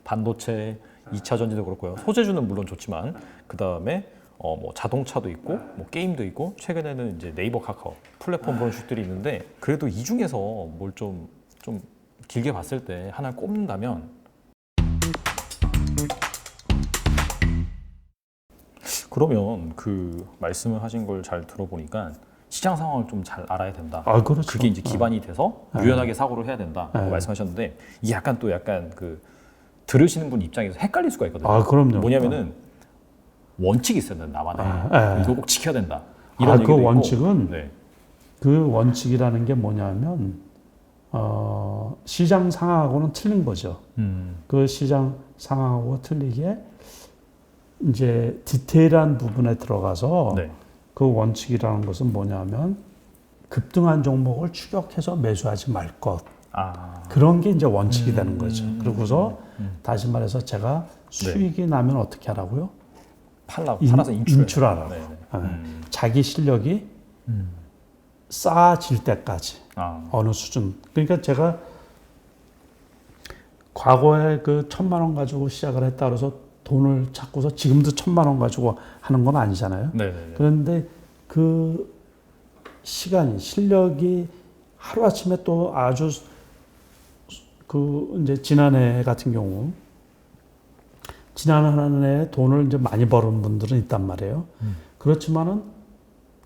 반도체, 2차 전지도 그렇고요. 소재주는 물론 좋지만 그 다음에 뭐 자동차도 있고 뭐 게임도 있고 최근에는 이제 네이버 카카오 플랫폼 그런 주식들이 있는데 그래도 이 중에서 뭘 좀 길게 봤을 때 하나를 꼽는다면 그러면 그 말씀을 하신 걸 잘 들어보니까 시장 상황을 좀 잘 알아야 된다. 아, 그렇죠. 그게 이제 기반이 돼서 유연하게 사고를 해야 된다고 말씀하셨는데 이게 약간 그 들으시는 분 입장에서 헷갈릴 수가 있거든요. 아, 그럼요. 뭐냐면은 원칙이 있어야 된다, 나만의. 이거 꼭 지켜야 된다. 이런 그 얘기도 있고. 원칙은 네. 그 원칙이라는 게 뭐냐면 시장 상황하고는 틀린 거죠. 그 시장 상황하고 틀리게 이제 디테일한 부분에 들어가서 네. 그 원칙이라는 것은 뭐냐면 급등한 종목을 추격해서 매수하지 말 것. 그런 게 이제 원칙이 되는 거죠. 그러고서 다시 말해서 제가 수익이 나면 어떻게 하라고요? 팔아서 인출하라고. 자기 실력이 쌓아질 때까지 어느 수준. 그러니까 제가 과거에 그 1,000만 원 가지고 시작을 했다 그래서 돈을 찾고서 지금도 1,000만 원 가지고 하는 건 아니잖아요. 네네네. 그런데 그 시간이 실력이 하루아침에 또 아주 그 이제 지난해 같은 경우 지난 한 해에 돈을 이제 많이 버는 분들은 있단 말이에요. 그렇지만은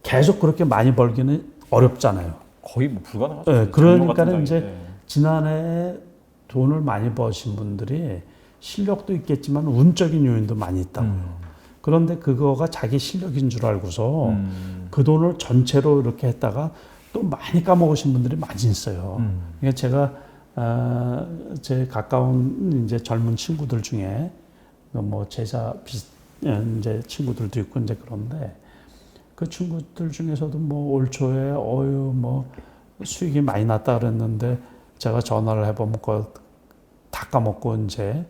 계속 그렇게 많이 벌기는 어렵잖아요. 거의 뭐 불가능하죠. 네, 그러니까는 이제 지난해 돈을 많이 버신 분들이 실력도 있겠지만 운적인 요인도 많이 있다고요. 그런데 그거가 자기 실력인 줄 알고서 그 돈을 전체로 이렇게 했다가 또 많이 까먹으신 분들이 많이 있어요. 그러니까 제가 제 가까운 이제 젊은 친구들 중에 뭐 제자 이제 친구들도 있고 이제 그런데 그 친구들 중에서도 뭐 올 초에 뭐 수익이 많이 났다 그랬는데 제가 전화를 해보면 그거 다 까먹고 이제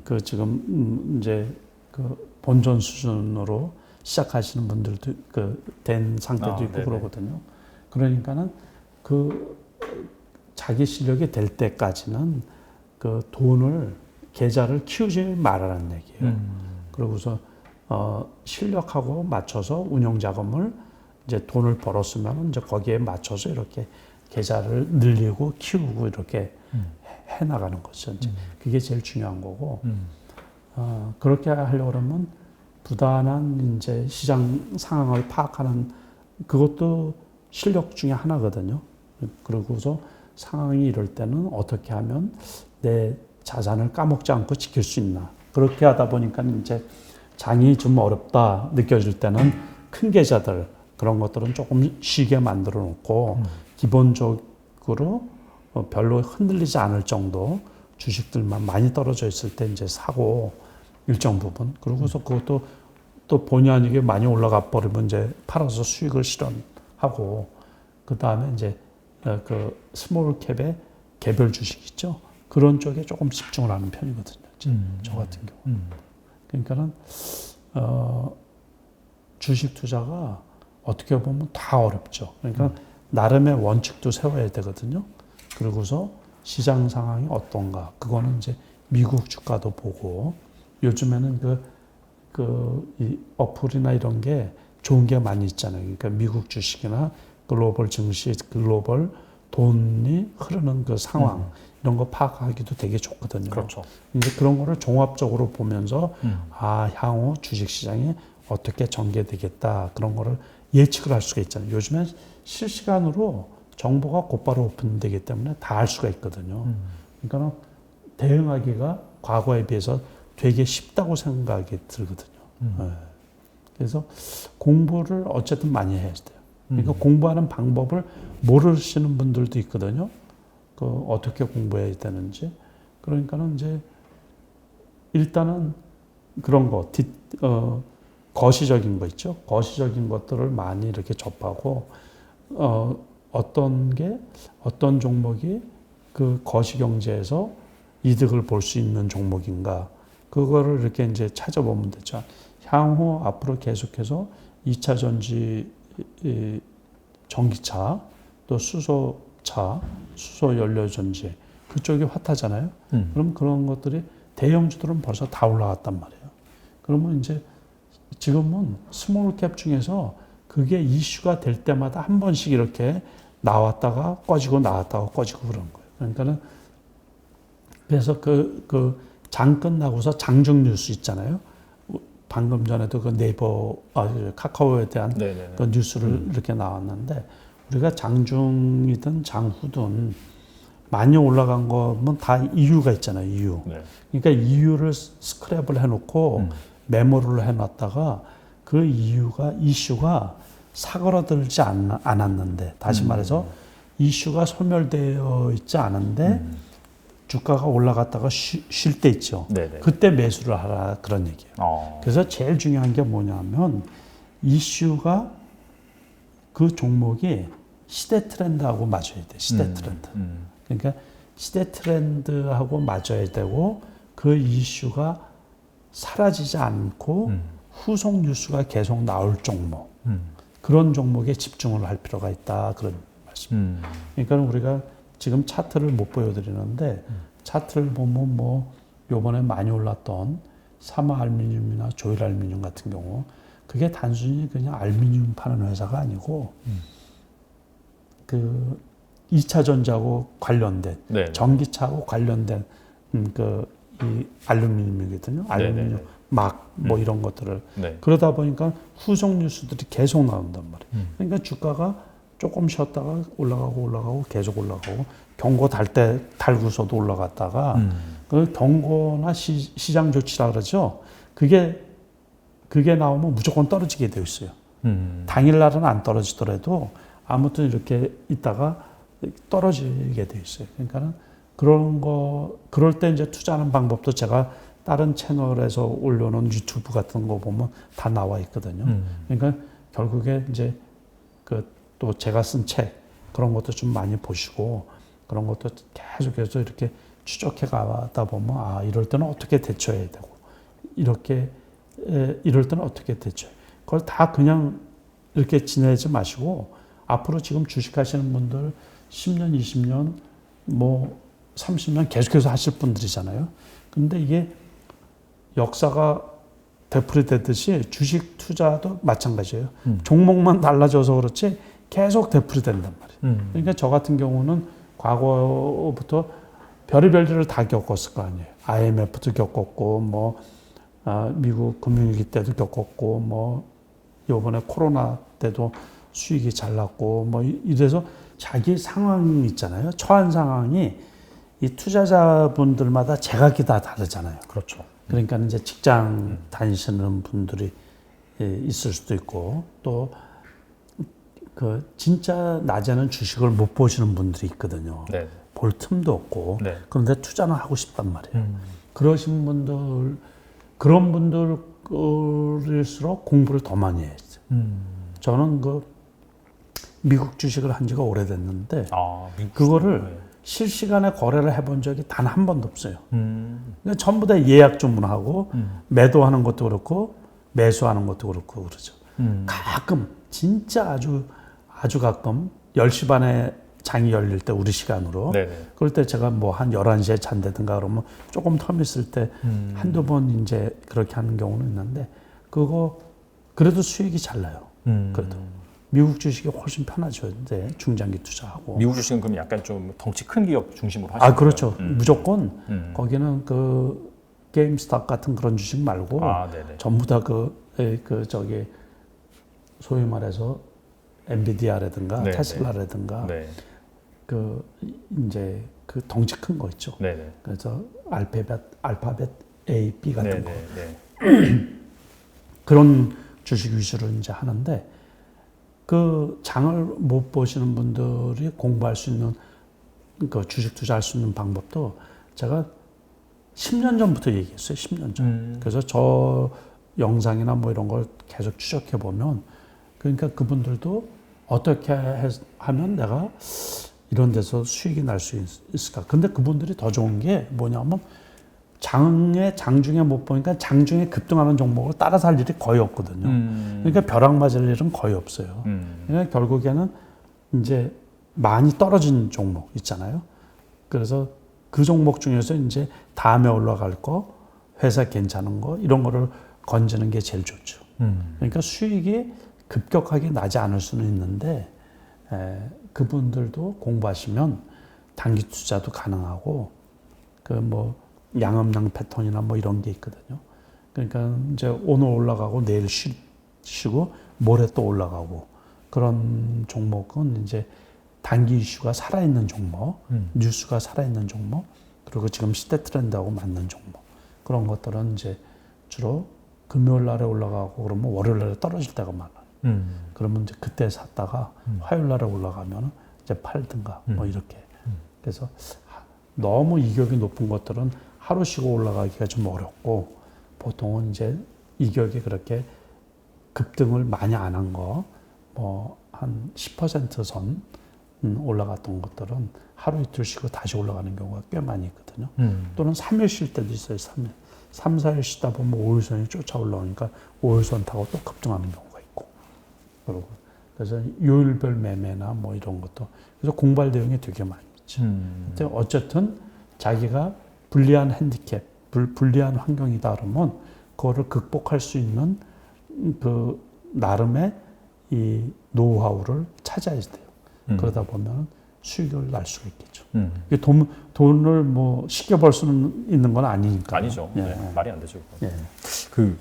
그 지금 이제 그 본전 수준으로 시작하시는 분들도 된 상태도 있고 네네. 그러거든요. 그러니까는 그 자기 실력이 될 때까지는 그 돈을 계좌를 키우지 말라는 얘기예요. 그러고서 실력하고 맞춰서 운용 자금을 이제 돈을 벌었으면 이제 거기에 맞춰서 이렇게 계좌를 늘리고 키우고 이렇게 해 나가는 거죠. 이제 그게 제일 중요한 거고 그렇게 하려고 그러면 부단한 이제 시장 상황을 파악하는 그것도 실력 중에 하나거든요. 그러고서 상황이 이럴 때는 어떻게 하면 내 자산을 까먹지 않고 지킬 수 있나. 그렇게 하다 보니까 이제 장이 좀 어렵다 느껴질 때는 큰 계좌들 그런 것들은 조금 쉬게 만들어 놓고 기본적으로 별로 흔들리지 않을 정도 주식들만 많이 떨어져 있을 때 이제 사고 일정 부분 그러고서 그것도 또 본의 아니게 많이 올라가 버리면 이제 팔아서 수익을 실현하고 그 다음에 이제 그 스몰 캡의 개별 주식 있죠 그런 쪽에 조금 집중을 하는 편이거든요. 저 같은 경우. 그러니까는 주식 투자가 어떻게 보면 다 어렵죠. 그러니까 나름의 원칙도 세워야 되거든요. 그러고서 시장 상황이 어떤가. 그거는 이제 미국 주가도 보고 요즘에는 이 어플이나 이런 게 좋은 게 많이 있잖아요. 그러니까 미국 주식이나 글로벌 증시, 글로벌 돈이 흐르는 그 상황 이런 거 파악하기도 되게 좋거든요. 그렇죠. 이제 그런 거를 종합적으로 보면서 향후 주식 시장이 어떻게 전개되겠다 그런 거를 예측을 할 수가 있잖아요. 요즘엔 실시간으로 정보가 곧바로 오픈되기 때문에 다 알 수가 있거든요. 그러니까 대응하기가 과거에 비해서 되게 쉽다고 생각이 들거든요. 네. 그래서 공부를 어쨌든 많이 해야 돼요. 그러니까 공부하는 방법을 모르시는 분들도 있거든요. 어떻게 공부해야 되는지. 그러니까는 이제 일단은 그런 거, 거시적인 거 있죠. 거시적인 것들을 많이 이렇게 접하고, 어떤 종목이 그 거시경제에서 이득을 볼 수 있는 종목인가. 그거를 이렇게 이제 찾아보면 되죠. 향후 앞으로 계속해서 2차 전지, 전기차, 또 수소차, 수소연료전지, 그쪽이 핫하잖아요. 그럼 그런 것들이 대형주들은 벌써 다 올라갔단 말이에요. 그러면 이제 지금은 스몰캡 중에서 그게 이슈가 될 때마다 한 번씩 이렇게 나왔다가 꺼지고 나왔다가 꺼지고 그런 거예요. 그러니까는 그래서 장 끝나고서 장중 뉴스 있잖아요. 방금 전에도 그 네이버, 카카오에 대한 네네네. 그 뉴스를 이렇게 나왔는데 우리가 장중이든 장후든 많이 올라간 거면 다 이유가 있잖아요. 이유. 네. 그러니까 이유를 스크랩을 해놓고 메모를 해놨다가 그 이슈가 사그러들지 않았는데 다시 말해서 이슈가 소멸되어 있지 않은데 주가가 올라갔다가 쉴 때 있죠. 네네. 그때 매수를 하라 그런 얘기예요. 그래서 제일 중요한 게 뭐냐면 이슈가 그 종목이 시대 트렌드하고 맞아야 돼. 시대 트렌드. 그러니까 시대 트렌드하고 맞아야 되고 그 이슈가 사라지지 않고 후속 뉴스가 계속 나올 종목. 그런 종목에 집중을 할 필요가 있다. 그런 말씀입니다. 그러니까 우리가 지금 차트를 못 보여드리는데 차트를 보면 뭐 요번에 많이 올랐던 사마알루미늄이나 조일알루미늄 같은 경우 그게 단순히 그냥 알루미늄 파는 회사가 아니고 그 2차 전지하고 관련된 네네. 전기차하고 관련된 이 알루미늄이거든요. 알루미늄 막 뭐 이런 것들을 네. 그러다 보니까 후속 뉴스들이 계속 나온단 말이에요. 그러니까 주가가 조금 쉬었다가 올라가고 계속 올라가고 경고 달고서도 올라갔다가 그 경고나 시장 조치라 그러죠. 그게 나오면 무조건 떨어지게 되어 있어요. 당일날은 안 떨어지더라도 아무튼 이렇게 있다가 떨어지게 되어 있어요. 그러니까는 그럴 때 이제 투자하는 방법도 제가 다른 채널에서 올려놓은 유튜브 같은 거 보면 다 나와 있거든요. 그러니까 결국에 이제 또 제가 쓴 책 그런 것도 좀 많이 보시고 그런 것도 계속해서 이렇게 추적해 가다 보면 이럴 때는 어떻게 대처해야 되고 이럴 때는 어떻게 대처해. 그걸 다 그냥 이렇게 지내지 마시고 앞으로 지금 주식하시는 분들 10년, 20년, 뭐 30년 계속해서 하실 분들이잖아요. 근데 이게 역사가 되풀이되듯이 주식 투자도 마찬가지예요. 종목만 달라져서 그렇지 계속 되풀이된단 말이에요. 그러니까 저 같은 경우는 과거부터 별의별 일을 다 겪었을 거 아니에요. IMF도 겪었고, 미국 금융위기 때도 겪었고, 이번에 코로나 때도 수익이 잘 났고, 이래서 자기 상황이 있잖아요. 처한 상황이 이 투자자분들마다 제각기 다 다르잖아요. 그렇죠. 그러니까 이제 직장 다니시는 분들이 있을 수도 있고, 또 진짜 낮에는 주식을 못 보시는 분들이 있거든요. 네. 볼 틈도 없고, 네. 그런데 투자는 하고 싶단 말이에요. 그러신 분들, 그런 분들일수록 공부를 더 많이 해야죠. 저는 미국 주식을 한 지가 오래됐는데, 그거를 실시간에 거래를 해본 적이 단 한 번도 없어요. 그러니까 전부 다 예약 주문하고, 매도하는 것도 그렇고, 매수하는 것도 그렇고, 그러죠. 가끔, 진짜 아주 가끔, 10시 반에 장이 열릴 때, 우리 시간으로. 네네. 그럴 때 제가 한 11시에 잔다든가 그러면 조금 텀 있을 때 한두 번 이제 그렇게 하는 경우는 있는데, 그래도 수익이 잘 나요. 그래도. 미국 주식이 훨씬 편하죠. 이제 중장기 투자하고. 미국 주식은 그럼 약간 좀 덩치 큰 기업 중심으로 하시는 거예요? 그렇죠. 무조건 거기는 게임스탑 같은 그런 주식 말고 전부 다 소위 말해서 엔비디아라든가 네네. 테슬라라든가 네. 이제 덩치 큰 거 있죠. 네네. 그래서 알파벳 A, B 같은 거. 네네. 그런 주식 위주로 이제 하는데 장을 못 보시는 분들이 공부할 수 있는 주식 투자할 수 있는 방법도 제가 10년 전부터 얘기했어요. 10년 전. 그래서 저 영상이나 이런 걸 계속 추적해 보면 그러니까 그분들도 어떻게 하면 내가 이런 데서 수익이 날 수 있을까. 근데 그분들이 더 좋은 게 뭐냐면 장중에 못 보니까 장중에 급등하는 종목을 따라서 할 일이 거의 없거든요. 그러니까 벼락 맞을 일은 거의 없어요. 그러니까 결국에는 이제 많이 떨어진 종목 있잖아요. 그래서 그 종목 중에서 이제 다음에 올라갈 거, 회사 괜찮은 거 이런 거를 건지는 게 제일 좋죠. 그러니까 수익이 급격하게 나지 않을 수는 있는데 그분들도 공부하시면 단기 투자도 가능하고 그 뭐 양음양 패턴이나 뭐 이런 게 있거든요. 그러니까 이제 오늘 올라가고 내일 쉬고 모레 또 올라가고 그런 종목은 이제 단기 이슈가 살아있는 종목, 뉴스가 살아있는 종목, 그리고 지금 시대 트렌드하고 맞는 종목 그런 것들은 이제 주로 금요일 날에 올라가고 그러면 월요일 날에 떨어질 때가 많아요. 그러면 이제 그때 샀다가 화요일 날에 올라가면 이제 팔든가 뭐 이렇게. 그래서 너무 이격이 높은 것들은 하루 쉬고 올라가기가 좀 어렵고 보통은 이제 이격이 그렇게 급등을 많이 안 한 거, 뭐 한 10%선 올라갔던 것들은 하루 이틀 쉬고 다시 올라가는 경우가 꽤 많이 있거든요. 또는 3일 쉴 때도 있어요. 3일. 3, 4일 쉬다 보면 5일선이 쫓아 올라오니까 5일선 타고 또 급등하는 경우가 있고. 그리고 그래서 요일별 매매나 뭐 이런 것도 그래서 공부할 내용이 되게 많이 있죠. 근데 어쨌든 자기가 불리한 핸디캡, 불리한 환경이다 그러면 그거를 극복할 수 있는 그 나름의 이 노하우를 찾아야 돼요. 그러다 보면 수익을 날 수가 있겠죠. 이게 돈을 뭐 쉽게 벌 수는 있는 건 아니니까. 아니죠. 예. 네, 말이 안 되죠. 예. 그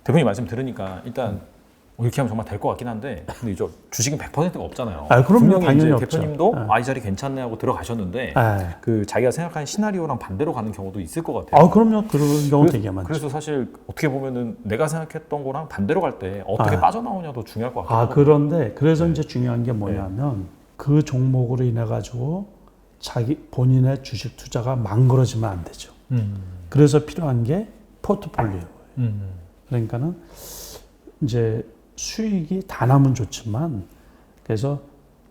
대표님 말씀 들으니까 일단 이렇게 하면 정말 될 것 같긴 한데 근데 이제 주식은 100%가 없잖아요. 아, 그럼요. 분명히 당연히 이제 없죠. 대표님도 예. 아, 이 자리 괜찮네 하고 들어가셨는데 예. 그 자기가 생각한 시나리오랑 반대로 가는 경우도 있을 것 같아요. 아, 그럼요. 그런 경우 되게 많죠. 그래서 사실 어떻게 보면은 내가 생각했던 거랑 반대로 갈 때 어떻게 빠져나오냐도 중요할 것 같아요. 그런데 그래서 네. 이제 중요한 게 뭐냐면 그 종목으로 인해 가지고 자기 본인의 주식 투자가 망가지면 안 되죠. 그래서 필요한 게 포트폴리오예요. 그러니까는 이제 수익이 다 나면 좋지만 그래서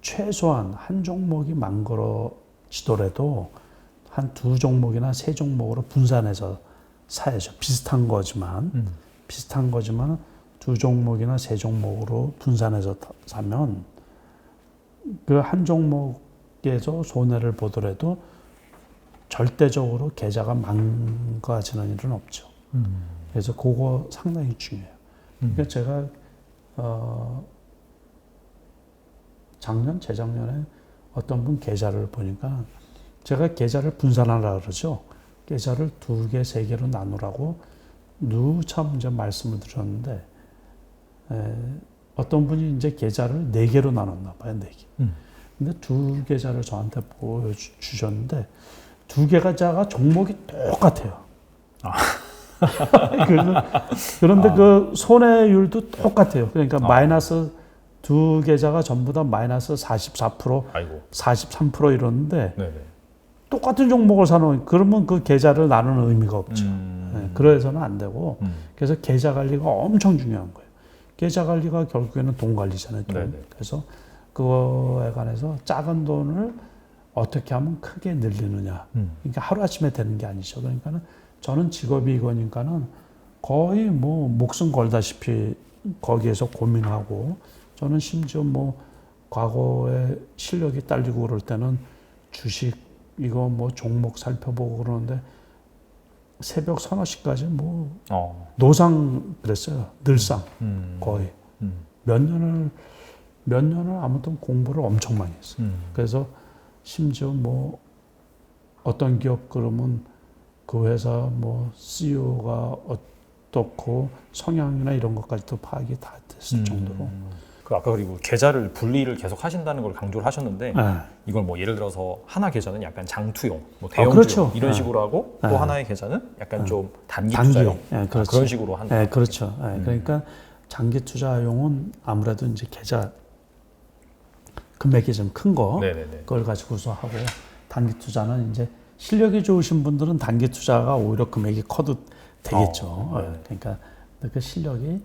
최소한 한 종목이 망가지더라도 한 두 종목이나 세 종목으로 분산해서 사야죠. 비슷한 거지만 두 종목이나 세 종목으로 분산해서 사면 그 한 종목에서 손해를 보더라도 절대적으로 계좌가 망가지는 일은 없죠. 그래서 그거 상당히 중요해요. 그러니까 제가 작년, 재작년에 어떤 분 계좌를 보니까 제가 계좌를 분산하라 그러죠. 계좌를 2개, 3개로 나누라고 누참 이제 말씀을 드렸는데 어떤 분이 이제 계좌를 4개로 나눴나 봐요. 4개. 근데 2계좌를 저한테 보여주셨는데 2계좌가 종목이 똑같아요. 그런데 그 손해율도 똑같아요. 그러니까 마이너스 2계좌가 전부 다 마이너스 44%, 아이고. 43% 이러는데 네네. 똑같은 종목을 사놓은 그러면 그 계좌를 나누는 의미가 없죠. 그래서는 안 되고 그래서 계좌 관리가 엄청 중요한 거예요. 계좌 관리가 결국에는 돈 관리잖아요. 돈. 네네. 그래서 그거에 관해서 작은 돈을 어떻게 하면 크게 늘리느냐. 그러니까 하루아침에 되는 게 아니죠. 그러니까는 저는 직업이 이거니까는 거의 뭐 목숨 걸다시피 거기에서 고민하고 저는 심지어 뭐 과거에 실력이 딸리고 그럴 때는 주식 이거 뭐 종목 살펴보고 그러는데 새벽 서너 시까지 뭐 노상 그랬어요. 늘상 거의 몇 년을 아무튼 공부를 엄청 많이 했어요. 그래서 심지어 뭐 어떤 기업 그러면 그 회사 뭐 CEO가 어떻고 성향이나 이런 것까지도 파악이 다 됐을 정도로. 그 아까 그리고 계좌를 분리를 계속 하신다는 걸 강조를 하셨는데 이걸 뭐 예를 들어서 하나 계좌는 약간 장투용, 뭐 대형주용 그렇죠. 이런 식으로 하고 또 하나의 계좌는 약간 좀 단기 투자용 그런 식으로 한다. 네, 그렇죠. 그러니까 장기 투자용은 아무래도 이제 계좌 금액이 좀 큰 거 그걸 가지고서 하고 단기 투자는 이제 실력이 좋으신 분들은 단기 투자가 오히려 금액이 커도 되겠죠. 그러니까 그 실력이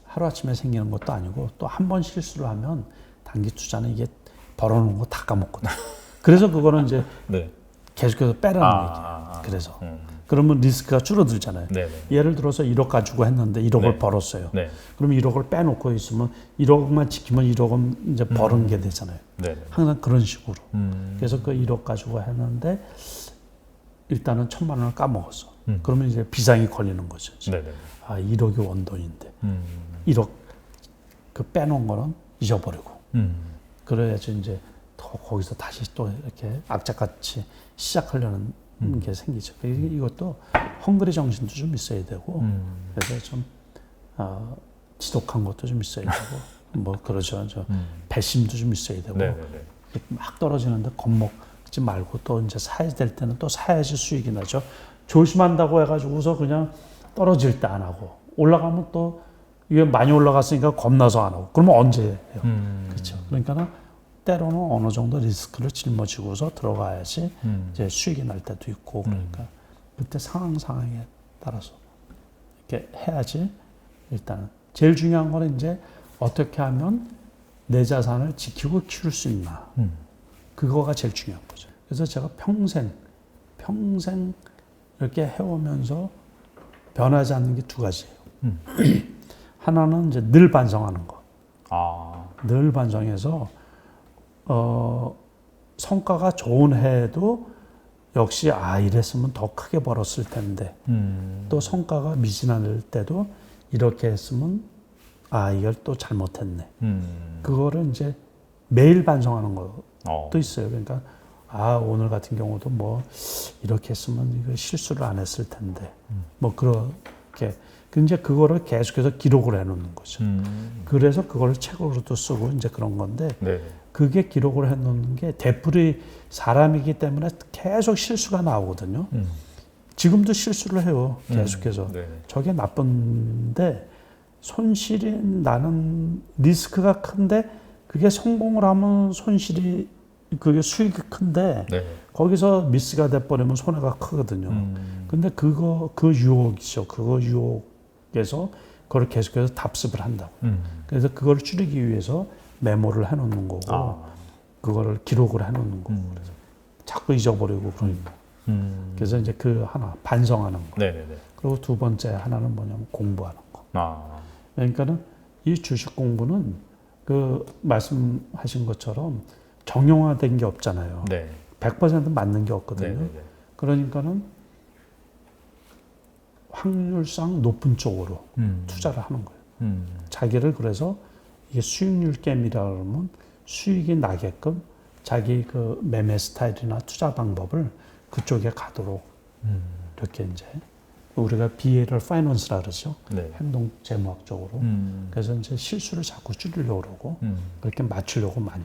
하루아침에 생기는 것도 아니고 또 한 번 실수를 하면 단기 투자는 이게 벌어놓은 거 다 까먹거든요. 그래서 그거는 이제 계속해서 빼라는 얘기예요. 그래서 그러면 리스크가 줄어들잖아요. 예를 들어서 1억 가지고 했는데 1억을 벌었어요. 그럼 1억을 빼놓고 있으면 1억만 지키면 1억은 이제 벌은 게 되잖아요. 항상 그런 식으로. 그래서 그 1억 가지고 했는데 일단은 1,000만 원을 까먹었어. 그러면 이제 비상이 걸리는 거죠. 네네. 아, 1억이 원돈인데 1억 그 빼놓은 거는 잊어버리고 그래야지 이제 더 거기서 다시 또 이렇게 악착같이 시작하려는 게 생기죠. 이것도 헝그리 정신도 좀 있어야 되고 그래서 좀 지독한 것도 좀 있어야 되고 뭐 그러죠. 배심도 좀 있어야 되고 네네네. 막 떨어지는데 겁먹지 말고 또 이제 사야 될 때는 또 사야지 수익이 나죠. 조심한다고 해가지고서 그냥 떨어질 때 안 하고 올라가면 또 이게 많이 올라갔으니까 겁나서 안 하고 그러면 언제 해요? 그렇죠. 그러니까 때로는 어느 정도 리스크를 짊어지고서 들어가야지 이제 수익이 날 때도 있고 그러니까 그때 상황에 따라서 이렇게 해야지 일단은 제일 중요한 거는 이제 어떻게 하면 내 자산을 지키고 키울 수 있나 그거가 제일 중요한 거죠. 그래서 제가 평생 이렇게 해오면서 변하지 않는 게 두 가지예요. 하나는 이제 늘 반성하는 거. 늘 반성해서 성과가 좋은 해에도 역시 이랬으면 더 크게 벌었을 텐데 또 성과가 미진할 때도 이렇게 했으면 이걸 또 잘못했네. 그거를 이제 매일 반성하는 것도 있어요. 그러니까 오늘 같은 경우도 뭐 이렇게 했으면 이거 실수를 안 했을 텐데 뭐 그렇게 이제 그거를 계속해서 기록을 해놓는 거죠. 그래서 그걸 책으로도 쓰고 이제 그런 건데 네. 그게 기록을 해놓는 게 되풀이 사람이기 때문에 계속 실수가 나오거든요. 지금도 실수를 해요. 계속해서. 네. 저게 나쁜데 손실이 나는 리스크가 큰데 그게 성공을 하면 손실이 그게 수익이 큰데 네. 거기서 미스가 돼버리면 손해가 크거든요. 근데 그 유혹이죠. 그거 유혹에서 그걸 계속해서 답습을 한다고. 그래서 그걸 줄이기 위해서 메모를 해놓는 거고 그거를 기록을 해놓는 거고 그래서 자꾸 잊어버리고 그러니까. 그래서 이제 그 하나 반성하는 거. 네네네. 그리고 두 번째 하나는 뭐냐면 공부하는 거. 그러니까는 이 주식 공부는 그 말씀하신 것처럼 정형화된 게 없잖아요. 네. 100% 맞는 게 없거든요. 네네네. 그러니까는 확률상 높은 쪽으로 투자를 하는 거예요. 자기를 그래서 이게 수익률 게임이라 그러면 수익이 나게끔 자기 그 매매 스타일이나 투자 방법을 그쪽에 가도록 이렇게 이제 우리가 behavioral finance라 그러죠. 네. 행동 재무학적으로. 그래서 이제 실수를 자꾸 줄이려고 그러고 그렇게 맞추려고 많이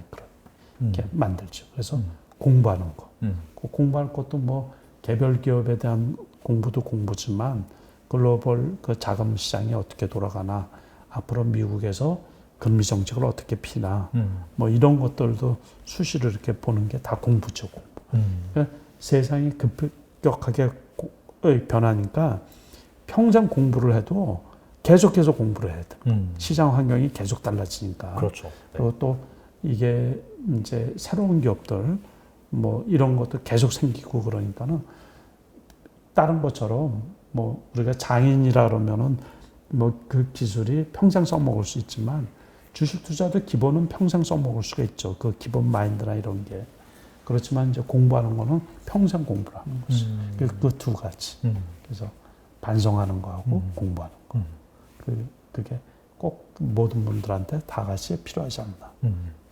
이렇게 만들죠. 그래서 공부하는 거. 그 공부할 것도 뭐 개별 기업에 대한 공부도 공부지만 글로벌 그 자금 시장이 어떻게 돌아가나 앞으로 미국에서 금리 정책을 어떻게 피나 뭐 이런 것들도 수시로 이렇게 보는 게 다 공부죠. 공부. 그러니까 세상이 급격하게 변하니까 평생 공부를 해도 계속해서 공부를 해야 돼. 시장 환경이 계속 달라지니까. 그렇죠. 네. 그리고 또 이게 이제 새로운 기업들 뭐 이런 것도 계속 생기고 그러니까는 다른 것처럼 뭐 우리가 장인이라 그러면은 뭐 그 기술이 평생 써먹을 수 있지만 주식 투자도 기본은 평생 써먹을 수가 있죠. 그 기본 마인드나 이런 게. 그렇지만 이제 공부하는 거는 평생 공부를 하는 거지. 그 두 가지. 그래서 반성하는 거하고 공부하는 거. 그게 꼭 모든 분들한테 다 같이 필요하지 않나.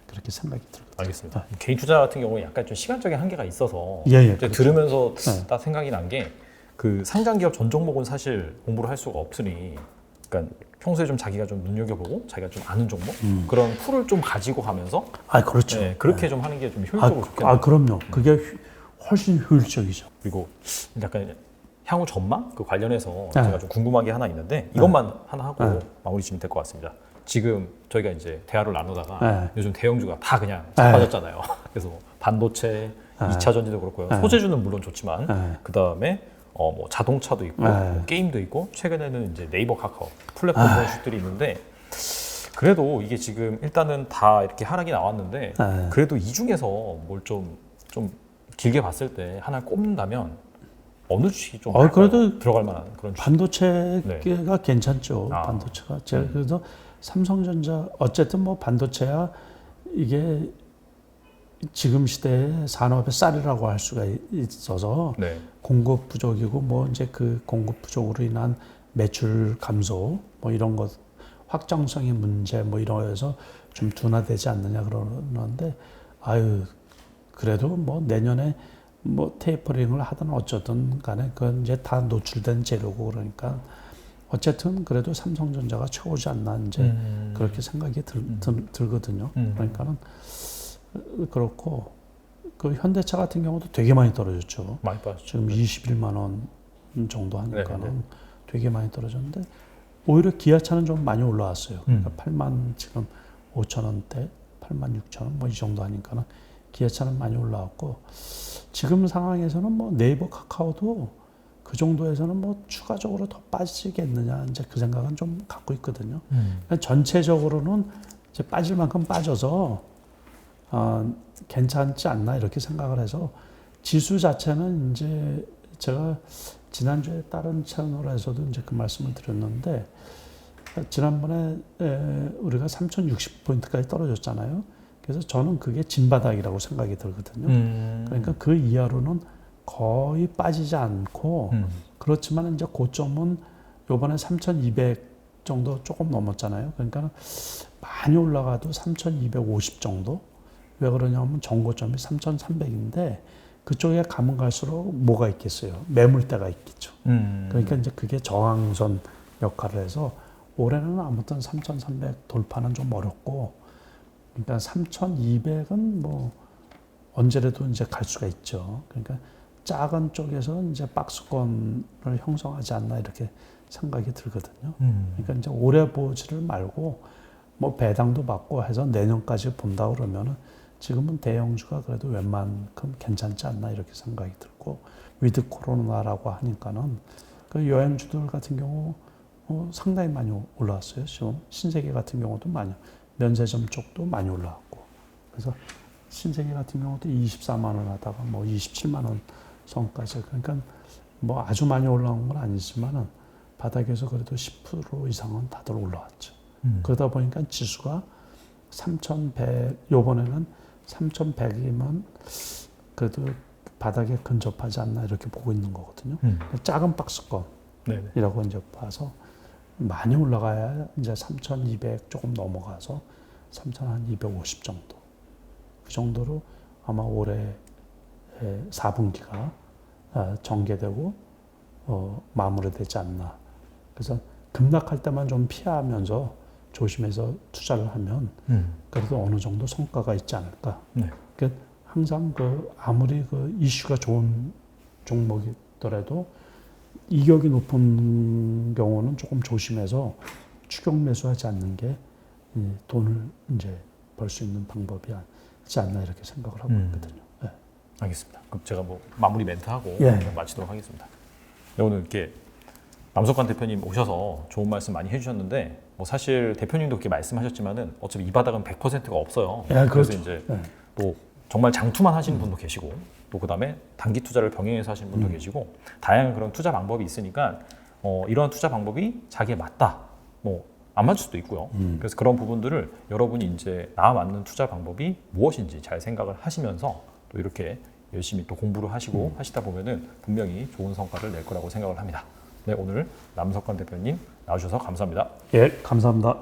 그렇게 생각이 들거든요. 알겠습니다. 개인 투자 같은 경우는 약간 좀 시간적인 한계가 있어서 그렇죠. 들으면서 딱 생각이 난 게 그 상장 기업 전 종목은 사실 공부를 할 수가 없으니 그러니까 평소에 좀 자기가 좀 눈여겨보고 자기가 좀 아는 종목 그런 풀을 좀 가지고 가면서 그렇죠. 네, 그렇게 좀 하는 게 좀 효율적으로 좋겠네요. 그럼요. 그게 훨씬 효율적이죠. 그리고 약간 향후 전망 그 관련해서 제가 좀 궁금한 게 하나 있는데 이것만 하나 하고 마무리 지면 될 것 같습니다. 지금 저희가 이제 대화를 나누다가 요즘 대형주가 다 그냥 자빠졌잖아요. 그래서 반도체, 2차 전지도 그렇고요. 소재주는 물론 좋지만 그 다음에 뭐 자동차도 있고 뭐 게임도 있고 최근에는 이제 네이버 카카오 플랫폼 주식들이 있는데 그래도 이게 지금 일단은 다 이렇게 하락이 나왔는데 그래도 이 중에서 뭘 좀 길게 봤을 때 하나 꼽는다면 어느 주식이 좀 그래도 들어갈 만한 그런 주식? 반도체가 괜찮죠. 반도체가 제가 그래서 삼성전자 어쨌든 뭐 반도체야 이게 지금 시대에 산업의 쌀이라고 할 수가 있어서 네. 공급 부족이고 뭐 이제 그 공급 부족으로 인한 매출 감소 뭐 이런 것 확장성의 문제 뭐 이러해서 좀 둔화되지 않느냐 그러는데 아유 그래도 뭐 내년에 뭐 테이퍼링을 하든 어쩌든 간에 그건 이제 다 노출된 재료고 그러니까 어쨌든 그래도 삼성전자가 최고지 않나 이제 그렇게 생각이 들거든요. 그러니까는 그렇고 그 현대차 같은 경우도 되게 많이 떨어졌죠. 많이 빠졌죠. 지금 21만 원 정도 하니까는 네네. 되게 많이 떨어졌는데 오히려 기아차는 좀 많이 올라왔어요. 그러니까 8만 지금 5천 원대, 8만 6천 원 뭐 이 정도 하니까는 기아차는 많이 올라왔고 지금 상황에서는 뭐 네이버 카카오도 그 정도에서는 뭐 추가적으로 더 빠지겠느냐 이제 그 생각은 좀 갖고 있거든요. 그러니까 전체적으로는 이제 빠질 만큼 빠져서 괜찮지 않나 이렇게 생각을 해서 지수 자체는 이제 제가 지난주에 다른 채널에서도 이제 그 말씀을 드렸는데 지난번에 우리가 3,060포인트까지 떨어졌잖아요. 그래서 저는 그게 진바닥이라고 생각이 들거든요. 그러니까 그 이하로는 거의 빠지지 않고 그렇지만 이제 고점은 요번에 3,200 정도 조금 넘었잖아요. 그러니까 많이 올라가도 3,250 정도. 왜 그러냐면 정고점이 3,300인데 그쪽에 가면 갈수록 뭐가 있겠어요? 매물대가 있겠죠. 그러니까 이제 그게 저항선 역할을 해서 올해는 아무튼 3,300 돌파는 좀 어렵고 그러니까 3,200은 뭐 언제라도 이제 갈 수가 있죠. 그러니까 작은 쪽에서 이제 박스권을 형성하지 않나 이렇게 생각이 들거든요. 그러니까 이제 올해 보지를 말고 뭐 배당도 받고 해서 내년까지 본다 그러면은 지금은 대형주가 그래도 웬만큼 괜찮지 않나 이렇게 생각이 들고 위드 코로나라고 하니까는 그 여행주들 같은 경우 상당히 많이 올라왔어요. 지금 신세계 같은 경우도 많이 면세점 쪽도 많이 올라왔고 그래서 신세계 같은 경우도 24만 원 하다가 뭐 27만 원 선까지 그러니까 뭐 아주 많이 올라온 건 아니지만은 바닥에서 그래도 10% 이상은 다들 올라왔죠. 그러다 보니까 지수가 3,100 요번에는 3,100이면 그래도 바닥에 근접하지 않나 이렇게 보고 있는 거거든요. 작은 박스권이라고 이제 봐서 많이 올라가야 이제 3,200 조금 넘어가서 3,250 정도. 그 정도로 아마 올해 4분기가 전개되고 마무리되지 않나. 그래서 급락할 때만 좀 피하면서 조심해서 투자를 하면 그래도 어느 정도 성과가 있지 않을까. 네. 그러니까 항상 그 아무리 그 이슈가 좋은 종목이더라도 이격이 높은 경우는 조금 조심해서 추격 매수하지 않는 게 돈을 이제 벌 수 있는 방법이지 않나 이렇게 생각을 하고 있거든요. 네. 알겠습니다. 그럼 제가 뭐 마무리 멘트하고 예. 마치도록 하겠습니다. 네, 오늘 이렇게 남석관 대표님 오셔서 좋은 말씀 많이 해주셨는데 뭐 사실 대표님도 그렇게 말씀하셨지만은 어차피 이 바닥은 100%가 없어요. 예, 그래서 그렇죠. 이제 예. 또 정말 장투만 하시는 분도 계시고 또 그다음에 단기 투자를 병행해서 하시는 분도 계시고 다양한 그런 투자 방법이 있으니까 이러한 투자 방법이 자기에 맞다. 뭐 안 맞을 수도 있고요. 그래서 그런 부분들을 여러분이 이제 나와 맞는 투자 방법이 무엇인지 잘 생각을 하시면서 또 이렇게 열심히 또 공부를 하시고 하시다 보면은 분명히 좋은 성과를 낼 거라고 생각을 합니다. 네, 오늘 남석관 대표님 나와주셔서 감사합니다. 예, 감사합니다.